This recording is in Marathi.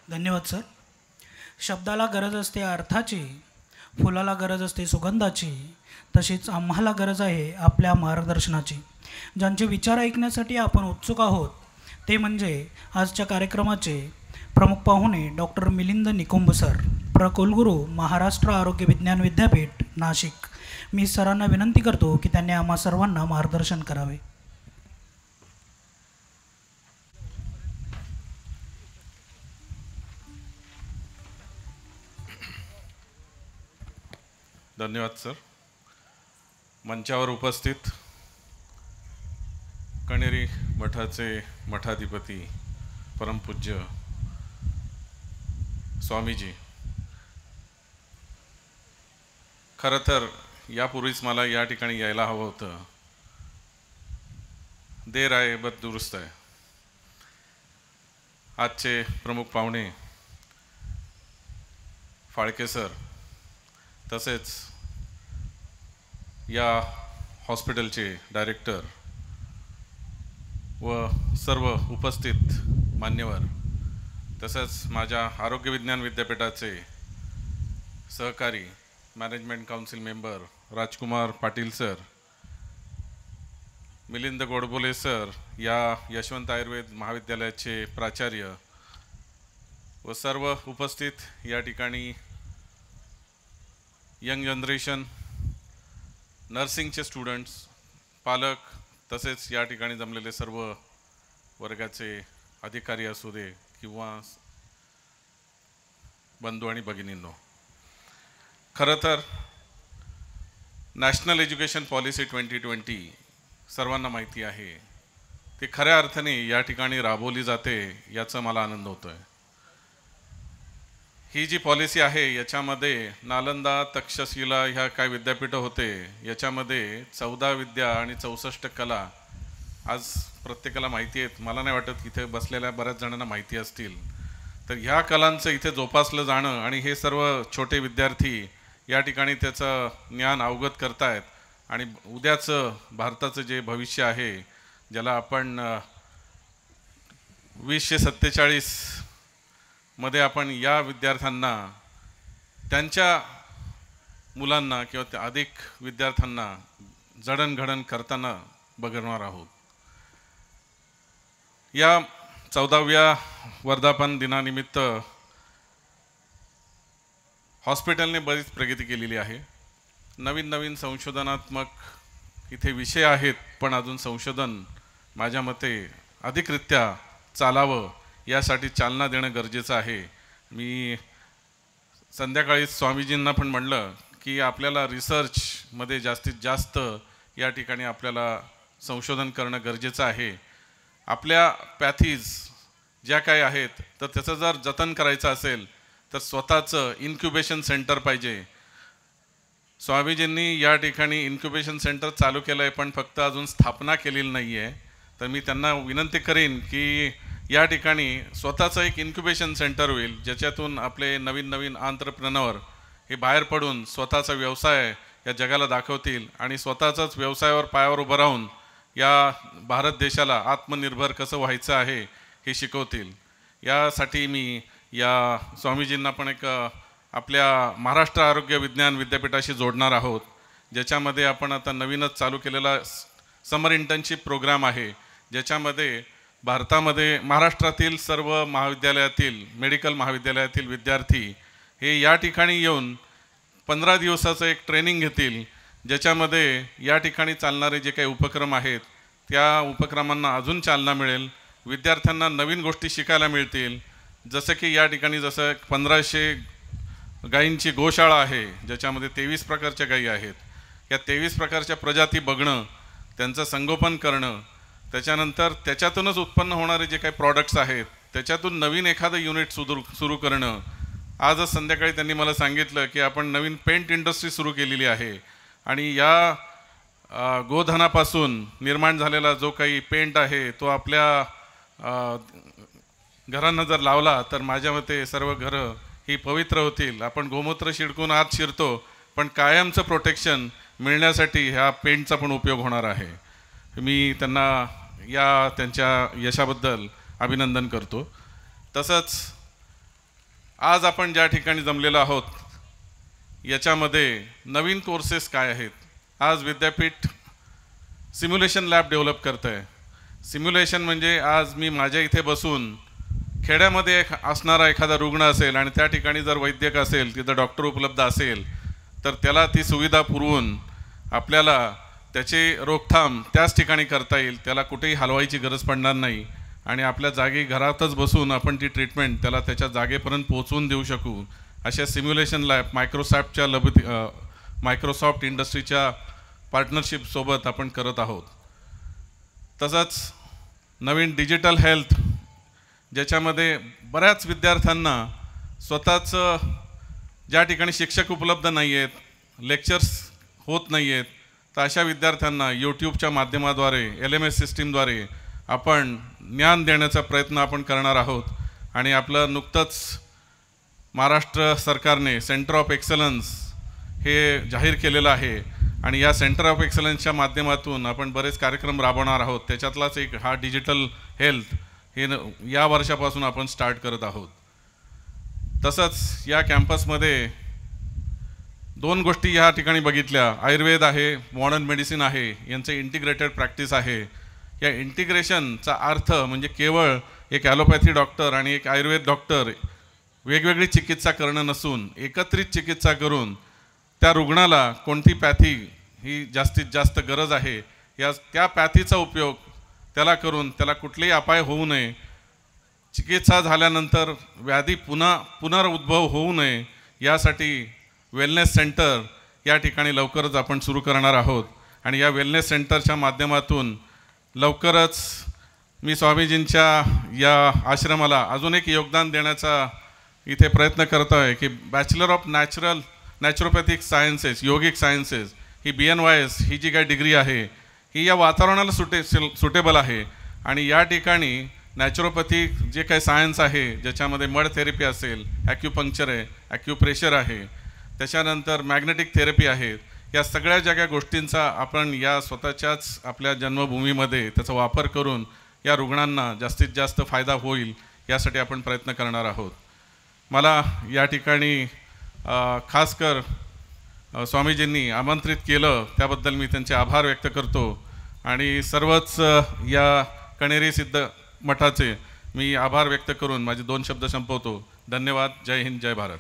धन्यवाद सर. शब्दाला गरज असते अर्थाची, फुलाला गरज असते सुगंधाची, तशीच आम्हाला गरज आहे आपल्या मार्गदर्शनाची. ज्यांचे विचार ऐकण्यासाठी आपण उत्सुक आहोत ते म्हणजे आजच्या कार्यक्रमाचे प्रमुख पाहुणे डॉक्टर मिलिंद निकुंभ सर, कुलगुरू, महाराष्ट्र आरोग्य विज्ञान विद्यापीठ, नाशिक. मी सरांना विनंती करतो की त्यांनी आम्हा सर्वांना मार्गदर्शन करावे. धन्यवाद सर. मंचावर उपस्थित कणेरी मठाचे मठाधिपती परमपूज्य स्वामीजी, खरं तर यापूर्वीच मला या ठिकाणी यायला हवं होतं. देर आहे बट दुरुस्त आहे. आजचे प्रमुख पाहुणे फाळके सर, तसेच या हॉस्पिटलचे डायरेक्टर व सर्व उपस्थित मान्यवर, तसंच माझ्या आरोग्य विज्ञान विद्यापीठाचे सहकारी मॅनेजमेंट काउन्सिल मेंबर राजकुमार पाटील सर, मिलिंद गोडबोले सर, या यशवंत आयुर्वेद महाविद्यालयाचे प्राचार्य व सर्व उपस्थित या ठिकाणी यंग जनरेशन, नर्सिंगचे स्टुडंट्स, पालक, तसेच या ठिकाणी जमलेले सर्व वर्गाचे अधिकारी असू दे किंवा बंधू आणि भगिनींनो, खरं तर नॅशनल एज्युकेशन पॉलिसी 2020 सर्वांना माहिती आहे. ती खऱ्या अर्थाने या ठिकाणी राबवली जाते याचा मला आनंद होतो आहे. ही जी पॉलिसी आहे याच्यामध्ये नालंदा, तक्षशिला ह्या काय विद्यापीठं होते, याच्यामध्ये 14 विद्या आणि 64 कला आज प्रत्येकाला माहिती आहेत. मला नाही वाटत इथे बसलेल्या बऱ्याच जणांना माहिती असतील. तर ह्या कलांचं इथे जोपासलं जाणं आणि हे सर्व छोटे विद्यार्थी या ठिकाणी त्याचं ज्ञान अवगत करतायत आणि उद्याचं भारताचं जे भविष्य आहे, ज्याला आपण 2047 मध्ये आपण या विद्यार्थ्यांना, त्यांच्या मुलांना किंवा अधिक विद्यार्थ्यांना जडणघडण करताना बघणार आहोत. या 14व्या वर्धापन दिनानिमित्त हॉस्पिटलने बरीच प्रगती केलेली आहे. नवीन नवीन संशोधनात्मक इथे विषय आहेत, पण अजून संशोधन माझ्या मते अधिकरित्या चालावं यासाठी चालना देणं गरजेचं आहे. मी संध्याकाळी स्वामीजींना पण म्हणलं की आपल्याला रिसर्चमध्ये जास्तीत जास्त या ठिकाणी आपल्याला संशोधन करणं गरजेचं आहे. आपल्या पॅथीज ज्या काही आहेत तर त्याचं जर जतन करायचं असेल तर स्वतःचं इन्क्युबेशन सेंटर पाहिजे. स्वामीजींनी या ठिकाणी इन्क्युबेशन सेंटर चालू केलं आहे, पण फक्त अजून स्थापना केलेली नाही आहे. तर मी त्यांना विनंती करीन की या ठिकाणी स्वतःचं एक इन्क्युबेशन सेंटर होईल, ज्याच्यातून आपले नवीन नवीन आंत्रप्रेनर हे बाहेर पडून स्वतःचा व्यवसाय या जगाला दाखवतील आणि स्वतःचाच व्यवसायावर पायावर उभं राहून या भारत देशाला आत्मनिर्भर कसं व्हायचं आहे हे शिकवतील. यासाठी मी या स्वामीजींना पण एक आपल्या महाराष्ट्र आरोग्य विज्ञान विद्यापीठाशी जोडणार आहोत, ज्याच्यामध्ये आपण आता नवीनच चालू केलेला समर इंटर्नशिप प्रोग्राम आहे, ज्याच्यामध्ये भारतामध्ये महाराष्ट्रातील सर्व महाविद्यालयातील, मेडिकल महाविद्यालयातील विद्यार्थी हे या ठिकाणी येऊन 15 दिवसाचं एक ट्रेनिंग घेतील, ज्याच्यामध्ये या ठिकाणी चालणारे जे काही उपक्रम आहेत त्या उपक्रमांना अजून चालना मिळेल. विद्यार्थ्यांना नवीन गोष्टी शिकायला मिळतील. जसं की या ठिकाणी जसं 1500 गायींची गोशाळा आहे, ज्याच्यामध्ये 23 प्रकारच्या गायी आहेत. या 23 प्रकारच्या प्रजाती बघणं, त्यांचं संगोपन करणं, त्याच्यानंतर त्याच्यातूनच उत्पन्न होणारे जे काही प्रॉडक्ट्स आहेत त्याच्यातून नवीन एखादं युनिट सुरू करणं. आजच संध्याकाळी त्यांनी मला सांगितलं की आपण नवीन पेंट इंडस्ट्री सुरू केलेली आहे आणि या गोधनापासून निर्माण झालेला जो काही पेंट आहे तो आपल्या घरांना जर लावला तर माझ्या मते सर्व घरं ही पवित्र होतील. आपण गोमूत्र शिडकून आत शिरतो, पण कायमचं प्रोटेक्शन मिळण्यासाठी ह्या पेंटचा पण उपयोग होणार आहे. मी त्यांना त्यांच्या यशाबद्दल अभिनंदन करतो. तसंच आज आपण ज्या ठिकाणी जमलेलो आहोत याच्यामध्ये नवीन कोर्सेस काय आहेत. आज विद्यापीठ सिम्युलेशन लॅब डेव्हलप करतं आहे. सिम्युलेशन म्हणजे आज मी माझ्या इथे बसून खेड्यामध्ये असणारा एखादा रुग्ण असेल आणि त्या ठिकाणी जर वैद्यक असेल, तिथं डॉक्टर उपलब्ध असेल, तर त्याला ती सुविधा पुरवून आपल्याला त्याची रोकथाम त्याच ठिकाणी करता येईल. त्याला कुठेही हलवायची गरज पडणार नाही आणि आपल्या जागी घरातच बसून आपण ती ट्रीटमेंट त्याला त्याच्या जागेपर्यंत पोहोचवून देऊ शकू. अशा सिम्युलेशन लॅब मायक्रोसॉफ्ट इंडस्ट्रीच्या पार्टनरशिपसोबत आपण करत आहोत. तसंच नवीन डिजिटल हेल्थ, ज्याच्यामध्ये बऱ्याच विद्यार्थ्यांना स्वतःचं ज्या ठिकाणी शिक्षक उपलब्ध नाही आहेत, लेक्चर्स होत नाही आहेत, तर अशा विद्यार्थ्यांना यूट्यूबच्या माध्यमाद्वारे LMS सिस्टीमद्वारे आपण ज्ञान देण्याचा प्रयत्न आपण करणार आहोत. आणि आपलं नुकतंच महाराष्ट्र सरकारने सेंटर ऑफ एक्सलन्स हे जाहीर केलेलं आहे आणि या सेंटर ऑफ एक्सलन्सच्या माध्यमातून आपण बरेच कार्यक्रम राबवणार आहोत. त्याच्यातलाच एक हा डिजिटल हेल्थ हे या वर्षापासून आपण स्टार्ट करत आहोत. तसंच या कॅम्पसमध्ये 2 गोष्टी या ठिकाणी बघितल्या. आयुर्वेद आहे, मॉडर्न मेडिसिन आहे, यांचं इंटिग्रेटेड प्रॅक्टिस आहे. या इंटिग्रेशनचा अर्थ म्हणजे केवळ एक ॲलोपॅथी डॉक्टर आणि एक आयुर्वेद डॉक्टर वेगवेगळी चिकित्सा करणं नसून एकत्रित चिकित्सा करून त्या रुग्णाला कोणती पॅथी ही जास्तीत जास्त गरज आहे त्या पॅथीचा उपयोग त्याला करून त्याला कुठलेही अपाय होऊ नये, चिकित्सा झाल्यानंतर व्याधी पुनरुद्भव होऊ नये, यासाठी वेलनेस सेंटर या ठिकाणी लवकरच आपण सुरू करणार आहोत. आणि या वेलनेस सेंटरच्या माध्यमातून लवकरच मी स्वामीजींच्या या आश्रमाला अजून एक योगदान देण्याचा इथे प्रयत्न करतो आहे की bachelor of naturopathic sciences, yogic sciences ही BNYS ही जी काही डिग्री आहे ही या वातावरणाला सुटेबल आहे. आणि या ठिकाणी नॅचरोपॅथी जे काही सायन्स आहे, ज्याच्यामध्ये मड थेरपी असेल, ॲक्युपंक्चर आहे, ॲक्युप्रेशर आहे, त्याच्यानंतर मॅग्नेटिक थेरपी आहे, या सगळ्या ज्या गोष्टींचा आपण या स्वतःच्याच आपल्या जन्मभूमीमध्ये त्याचा वापर करून या रुग्णांना जास्तीत जास्त फायदा होईल यासाठी आपण प्रयत्न करणार आहोत. मला या ठिकाणी खासकर स्वामीजींनी आमंत्रित केलं त्याबद्दल मी त्यांचे आभार व्यक्त करतो आणि सर्वच या कणेरी सिद्ध मठाचे मी आभार व्यक्त करून माझे 2 शब्द संपवतो. धन्यवाद. जय हिंद, जय भारत.